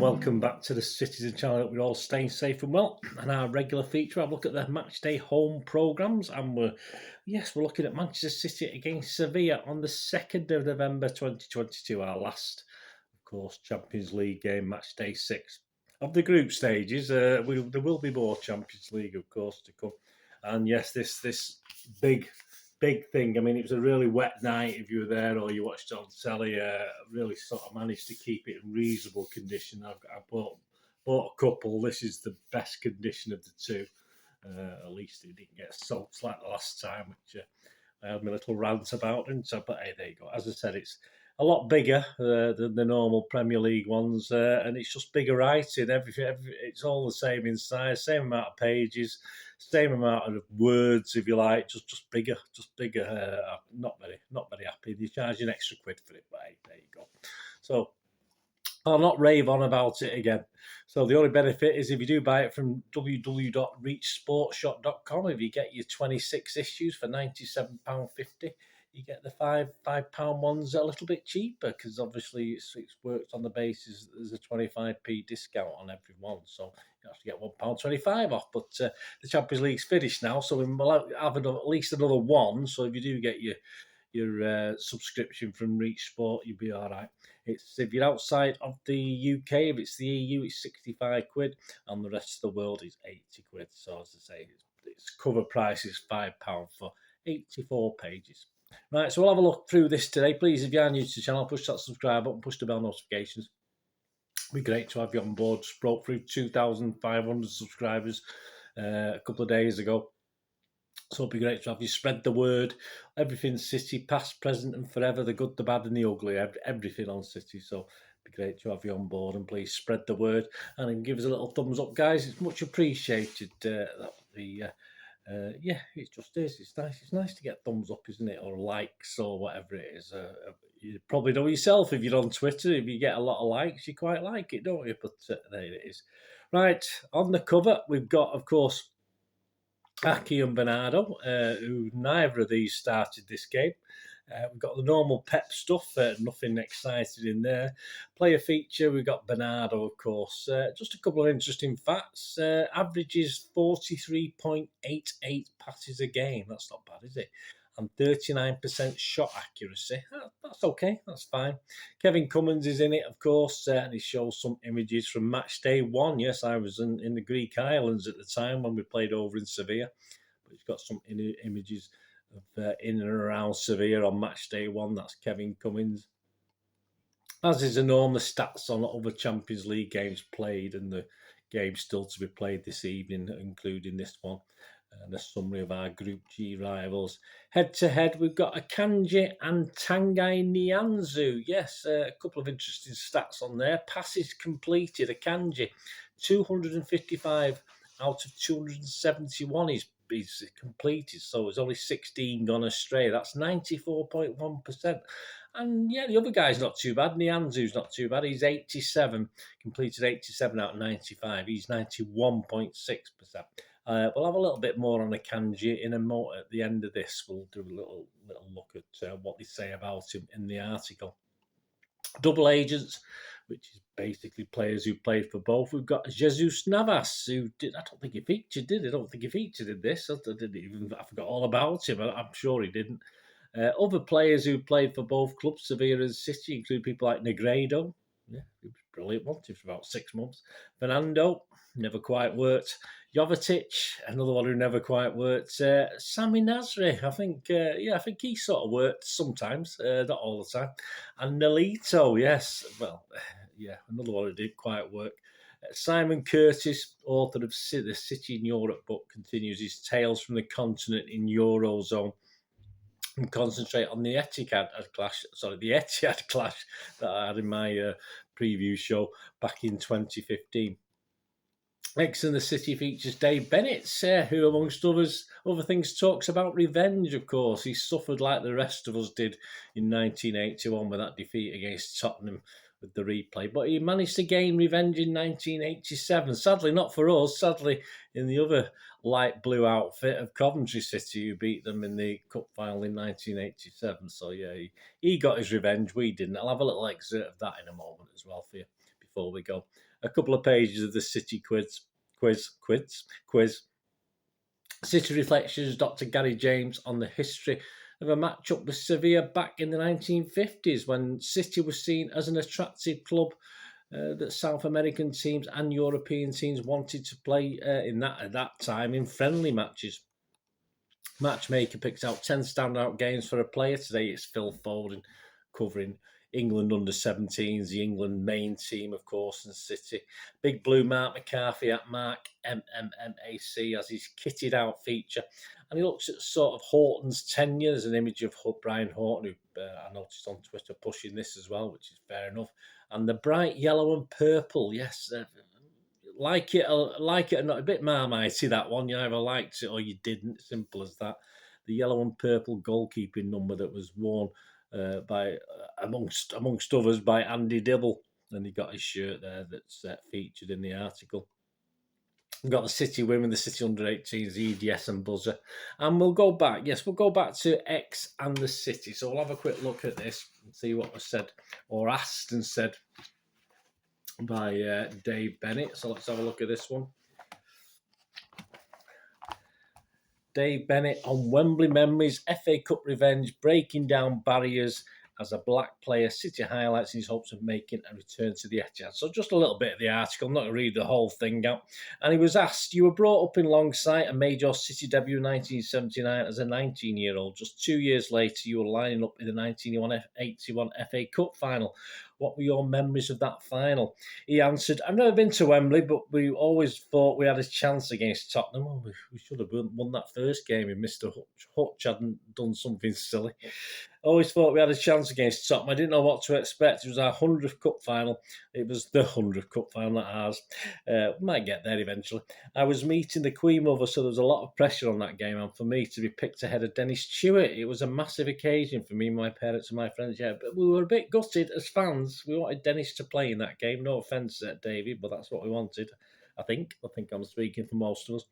welcome back to the Citizen channel. We're all staying safe and well. And our regular feature, I look at the matchday home programmes, and we're looking at Manchester City against Sevilla on the 2nd of November 2022, our last, of course, Champions League game, matchday 6 of the group stages. There will be more Champions League, of course, to come. And yes, this big thing. I mean, it was a really wet night if you were there or you watched it on telly. Really sort of managed to keep it in reasonable condition. I bought a couple. This is the best condition of the two. At least it didn't get soaked like the last time, which I had my little rant about. And so, but hey, there you go. As I said, it's a lot bigger than the normal Premier League ones, and it's just bigger writing. Everything, it's all the same in size, same amount of pages, same amount of words, if you like, just bigger. Not very happy. They charge an extra £1 for it, but hey, there you go. So I'll not rave on about it again. So the only benefit is if you do buy it from www.reachsportshop.com, if you get your 26 issues for £97.50, you get the £5 ones a little bit cheaper, because obviously it's worked on the basis that there's a 25p discount on every one. So you have to get £1.25 off. But the Champions League's finished now, so we'll have at least another one. So if you do get your subscription from Reach Sport, you'll be all right. It's if you're outside of the UK, if it's the EU, it's £65, and the rest of the world is £80. So as I say, its cover price is £5 for 84 pages. Right, so we'll have a look through this today. Please, if you are new to the channel, push that subscribe button, push the bell notifications. It'd be great to have you on board. Just broke through 2,500 subscribers a couple of days ago. So it'd be great to have you spread the word. Everything City, past, present and forever, the good, the bad and the ugly, everything on City. So it'd be great to have you on board, and please spread the word and give us a little thumbs up, guys. It's much appreciated. That would be... it just is. It's nice. It's nice to get thumbs up, isn't it? Or likes or whatever it is. You probably know yourself if you're on Twitter. If you get a lot of likes, you quite like it, don't you? But there it is. Right, on the cover, we've got, of course, Aki and Bernardo, who neither of these started this game. We've got the normal pep stuff, nothing exciting in there. Player feature, we've got Bernardo, of course. Just a couple of interesting facts. Averages 43.88 passes a game. That's not bad, is it? And 39% shot accuracy. That's okay, that's fine. Kevin Cummins is in it, of course, and he shows some images from match day 1. Yes, I was in the Greek islands at the time when we played over in Sevilla. But he's got some images of in and around Sevilla on match day 1. That's Kevin Cummins. As is enormous stats on other Champions League games played, and the games still to be played this evening, including this one. And a summary of our Group G rivals. Head-to-head, we've got Akanji and Tanguy Nianzou. Yes, a couple of interesting stats on there. Passes completed, Akanji, 255 out of 271 he's completed, so there's only 16 gone astray. That's 94.1%. And yeah, the other guy's not too bad. Nianzou's not too bad. He's 87, completed 87 out of 95. He's 91.6%. We'll have a little bit more on Akanji in a moment. At the end of this, we'll do a little look at what they say about him in the article. Double agents, which is basically players who played for both. We've got Jesus Navas, who did. I don't think he featured, did he? I don't think he featured in this. I forgot all about him. I'm sure he didn't. Other players who played for both clubs, Sevilla and City, include people like Negredo. Yeah, he was a brilliant one. He was for about 6 months. Fernando, never quite worked. Jovetic, another one who never quite worked. Sami Nasri, I think he sort of worked sometimes, not all the time. And Nolito, yes, well, yeah, another one who didn't quite work. Simon Curtis, author of the City in Europe book, continues his tales from the continent in Eurozone, and concentrate on the Etihad clash that I had in my preview show back in 2015. Next in the City features Dave Bennett, who, amongst other things, talks about revenge, of course. He suffered like the rest of us did in 1981 with that defeat against Tottenham with the replay. But he managed to gain revenge in 1987. Sadly, not for us. Sadly, in the other light blue outfit of Coventry City, who beat them in the cup final in 1987. So, yeah, he got his revenge. We didn't. I'll have a little excerpt of that in a moment as well for you before we go. a couple of pages of the City quiz. City Reflections, Dr. Gary James on the history of a match-up with Sevilla back in the 1950s when City was seen as an attractive club that South American teams and European teams wanted to play at that time in friendly matches. Matchmaker picks out 10 standout games for a player. Today it's Phil Foden covering England under-17s, the England main team, of course, and City. Big Blue Marc McCarthy at Marc, MMMAC, as his kitted out feature. And he looks at sort of Horton's tenure. There's an image of Brian Horton, who I noticed on Twitter pushing this as well, which is fair enough. And the bright yellow and purple, yes, like it or not, a bit Marmitey, that one. You either liked it or you didn't. Simple as that. The yellow and purple goalkeeping number that was worn by amongst others by Andy Dibble, and he got his shirt there that's featured in the article. We've got the City women, the City under-18s, EDS and buzzer, and we'll go back to X and the City. So we'll have a quick look at this and see what was said or asked and said by Dave Bennett. So let's have a look at this one. Dave Bennett on Wembley memories, FA Cup revenge, breaking down barriers as a black player. City highlights his hopes of making a return to the Etihad. So just a little bit of the article, I'm not going to read the whole thing out. And he was asked, you were brought up in Longsight and made your City debut in 1979 as a 19-year-old. Just 2 years later, you were lining up in the 1981 FA Cup final. What were your memories of that final? He answered, I've never been to Wembley, but we always thought we had a chance against Tottenham. Well, we should have won that first game if Mr. Hutch hadn't done something silly. Always thought we had a chance against Tottenham. I didn't know what to expect. It was our 100th Cup final. It was the 100th Cup final, not ours. We might get there eventually. I was meeting the Queen Mother, so there was a lot of pressure on that game. And for me to be picked ahead of Dennis Stewart, it was a massive occasion for me, my parents and my friends. Yeah, but we were a bit gutted as fans. We wanted Dennis to play in that game. No offence, David, but that's what we wanted. I think I'm speaking for most of us.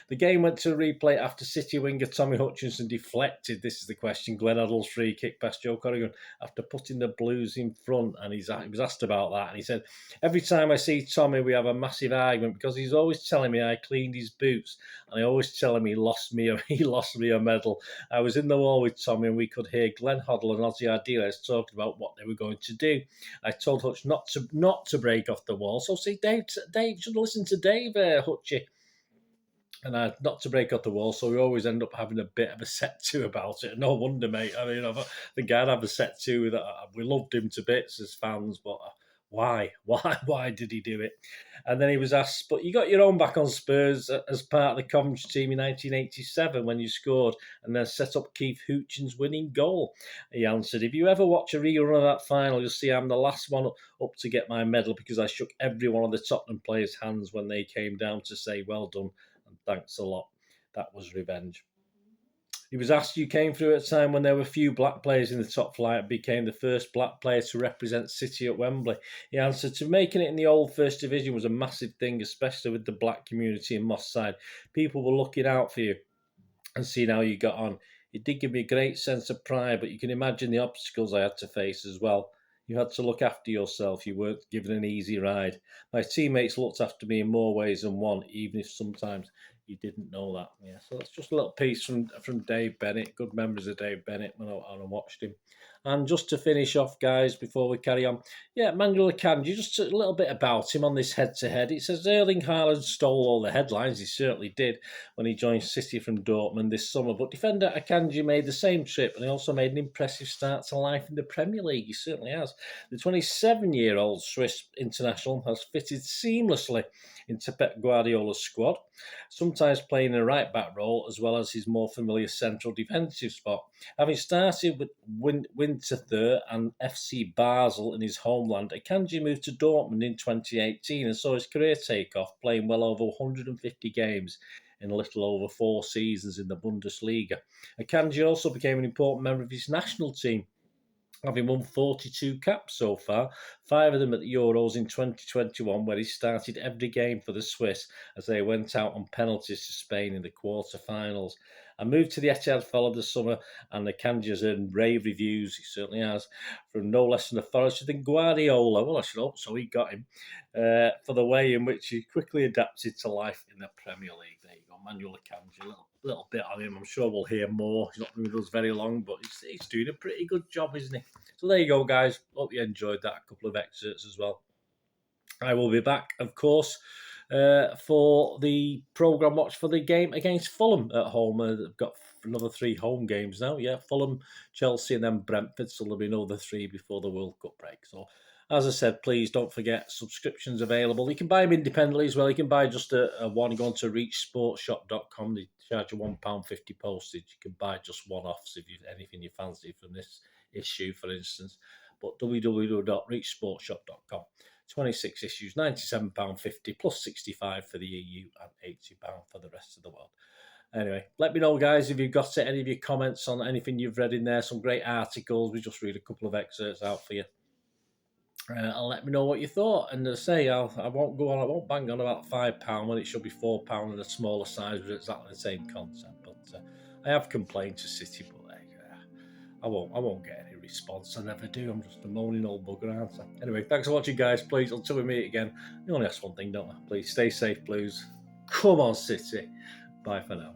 The game went to replay after City winger Tommy Hutchinson deflected, this is the question, Glenn Hoddle's free kick past Joe Corrigan after putting the Blues in front, and he was asked about that, and he said, every time I see Tommy we have a massive argument because he's always telling me I cleaned his boots, and I always tell him he lost me a medal. I was in the wall with Tommy and we could hear Glenn Hoddle and Ozzy Ardiles talking about what they were going to do. I told Hutch not to break off the wall. So see, Dave should listen to Dave Hutchie. And not to break off the wall, so we always end up having a bit of a set to about it. No wonder, mate. I mean, I think I'd have a set to that. We loved him to bits as fans, but why did he do it? And then he was asked, but you got your own back on Spurs as part of the Coventry team in 1987 when you scored and then set up Keith Houchin's winning goal. He answered, if you ever watch a rerun of that final, you'll see I'm the last one up to get my medal because I shook every one of the Tottenham players' hands when they came down to say well done and thanks a lot. That was revenge. He was asked, you came through at a time when there were few black players in the top flight and became the first black player to represent City at Wembley. He answered, to making it in the old First Division was a massive thing, especially with the black community in Moss Side. People were looking out for you and seeing how you got on. It did give me a great sense of pride, but you can imagine the obstacles I had to face as well. You had to look after yourself. You weren't given an easy ride. My teammates looked after me in more ways than one, even if sometimes you didn't know that. Yeah, so that's just a little piece from Dave Bennett. Good memories of Dave Bennett when I watched him. And just to finish off, guys, before we carry on, Manuel Akanji, just a little bit about him on this head-to-head. It says Erling Haaland stole all the headlines. He certainly did when he joined City from Dortmund this summer. But defender Akanji made the same trip, and he also made an impressive start to life in the Premier League. He certainly has. The 27-year-old Swiss international has fitted seamlessly into Pep Guardiola's squad, sometimes playing in a right-back role as well as his more familiar central defensive spot. Having started with Winterthur and FC Basel in his homeland, Akanji moved to Dortmund in 2018 and saw his career take off, playing well over 150 games in a little over 4 seasons in the Bundesliga. Akanji also became an important member of his national team, having won 42 caps so far, 5 of them at the Euros in 2021, where he started every game for the Swiss as they went out on penalties to Spain in the quarter-finals. I moved to the Etihad followed the summer, and Akanji has earned rave reviews. He certainly has, from no less than authority than Guardiola. Well, I should hope so. He got him for the way in which he quickly adapted to life in the Premier League. There you go, Manuel Akanji. A little bit on him. I'm sure we'll hear more. He's not been with us very long, but he's doing a pretty good job, isn't he? So there you go, guys. Hope you enjoyed that. A couple of excerpts as well. I will be back, of course, for the programme watch for the game against Fulham at home. They've got another 3 home games now. Yeah, Fulham, Chelsea, and then Brentford. So there'll be another 3 before the World Cup break. So, as I said, please don't forget subscriptions available. You can buy them independently as well. You can buy just a one. Go on to reachsportshop.com. They charge you £1.50 postage. You can buy just one-offs if you anything you fancy from this issue, for instance. But www.reachsportshop.com. 26 issues, £97.50 plus 65 for the EU and £80 for the rest of the world. Anyway, let me know, guys, if you've got any of your comments on anything you've read in there. Some great articles. We just read a couple of excerpts out for you. And let me know what you thought. And as I say, I won't bang on about £5 when it should be £4 in a smaller size with exactly the same content. But I have complained to City, but I won't get any response. I never do. I'm just a moaning old bugger, aren't I? Anyway, thanks for watching, guys. Please, until we meet again, you only ask one thing, don't I? Please stay safe, Blues. Come on, City. Bye for now.